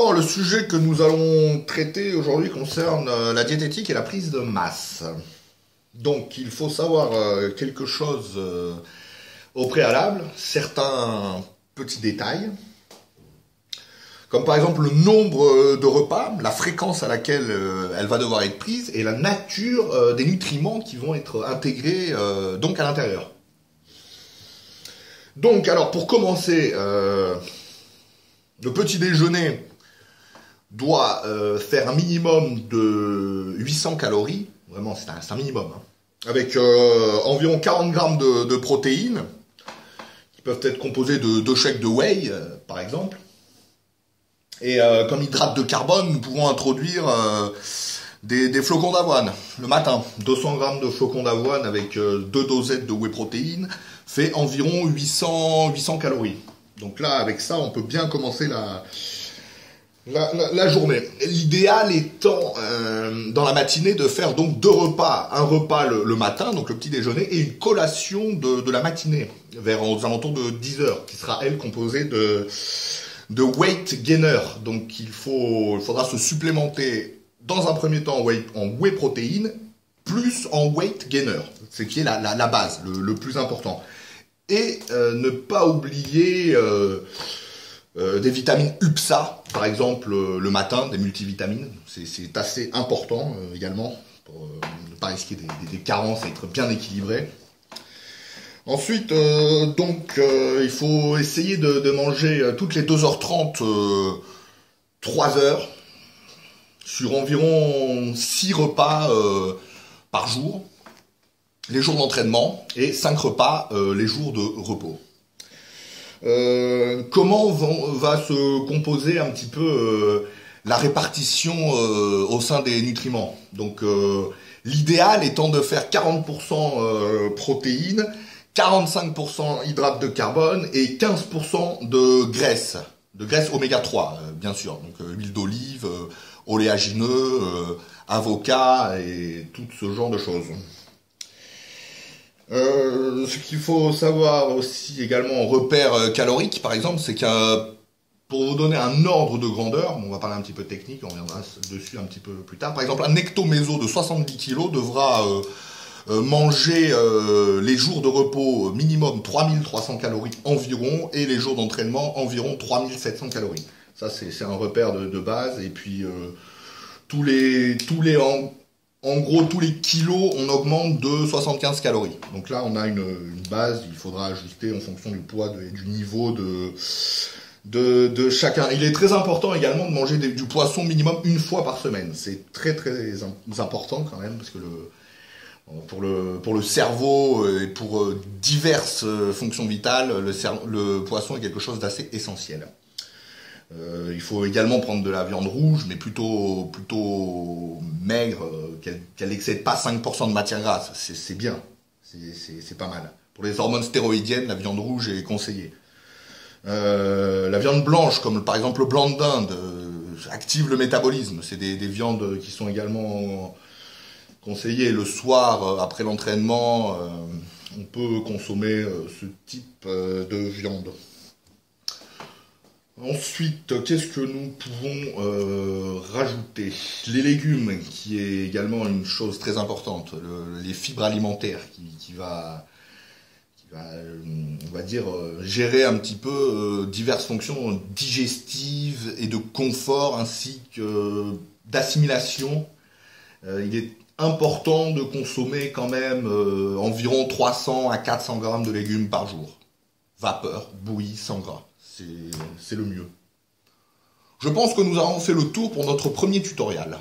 Bon, le sujet que nous allons traiter aujourd'hui concerne la diététique et la prise de masse. Donc, il faut savoir quelque chose au préalable, certains petits détails, comme par exemple le nombre de repas, la fréquence à laquelle elle va devoir être prise et la nature des nutriments qui vont être intégrés donc à l'intérieur. Donc, alors, pour commencer, le petit déjeuner doit faire un minimum de 800 calories, vraiment c'est un minimum, hein, avec environ 40 grammes de protéines, qui peuvent être composées de 2 shakes de whey, par exemple. Et comme hydrate de carbone, nous pouvons introduire des flocons d'avoine le matin. 200 grammes de flocons d'avoine avec 2 dosettes de whey protéines fait environ 800 calories. Donc là, avec ça, on peut bien commencer la journée. L'idéal étant, dans la matinée, de faire donc 2 repas. Un repas le matin, donc le petit déjeuner, et une collation de la matinée, aux alentours de 10 heures, qui sera, elle, composée de weight gainer. Donc il faudra se supplémenter dans un premier temps en whey protéine, plus en weight gainer, ce qui est la base, le plus important. Et ne pas oublier des vitamines UPSA, par exemple le matin, des multivitamines. C'est assez important également, pour ne pas risquer des carences et être bien équilibré. Ensuite, il faut essayer de manger toutes les 2h30, 3 heures, sur environ 6 repas par jour, les jours d'entraînement, et 5 repas les jours de repos. Comment va se composer un petit peu la répartition au sein des nutriments? Donc, l'idéal étant de faire 40% protéines, 45% hydrates de carbone et 15% de graisse oméga 3, bien sûr. Donc huile d'olive, oléagineux, avocat et tout ce genre de choses. Ce qu'il faut savoir aussi également en repère calorique, par exemple, c'est que pour vous donner un ordre de grandeur, on va parler un petit peu technique, on reviendra dessus un petit peu plus tard. Par exemple, un ectoméso de 70 kg devra manger les jours de repos minimum 3300 calories environ et les jours d'entraînement environ 3700 calories. Ça c'est un repère de base. Et puis en gros tous les kilos on augmente de 75 calories. Donc là on a une base, il faudra ajuster en fonction du poids et du niveau de chacun. Il est très important également de manger du poisson minimum une fois par semaine. C'est très important quand même parce que pour le cerveau et pour diverses fonctions vitales, le poisson est quelque chose d'assez essentiel. Il faut également prendre de la viande rouge, mais plutôt maigre, qu'elle n'excède pas 5% de matière grasse. C'est bien, c'est pas mal. Pour les hormones stéroïdiennes, la viande rouge est conseillée. La viande blanche, comme par exemple le blanc de dinde, active le métabolisme. C'est des viandes qui sont également conseillé le soir après l'entraînement, on peut consommer ce type de viande. Ensuite, qu'est-ce que nous pouvons rajouter? Les légumes, qui est également une chose très importante, les fibres alimentaires qui va on va dire, gérer un petit peu diverses fonctions digestives et de confort ainsi que d'assimilation. Il est important de consommer quand même environ 300 à 400 grammes de légumes par jour. Vapeur, bouillie, sans gras. C'est le mieux. Je pense que nous avons fait le tour pour notre premier tutoriel.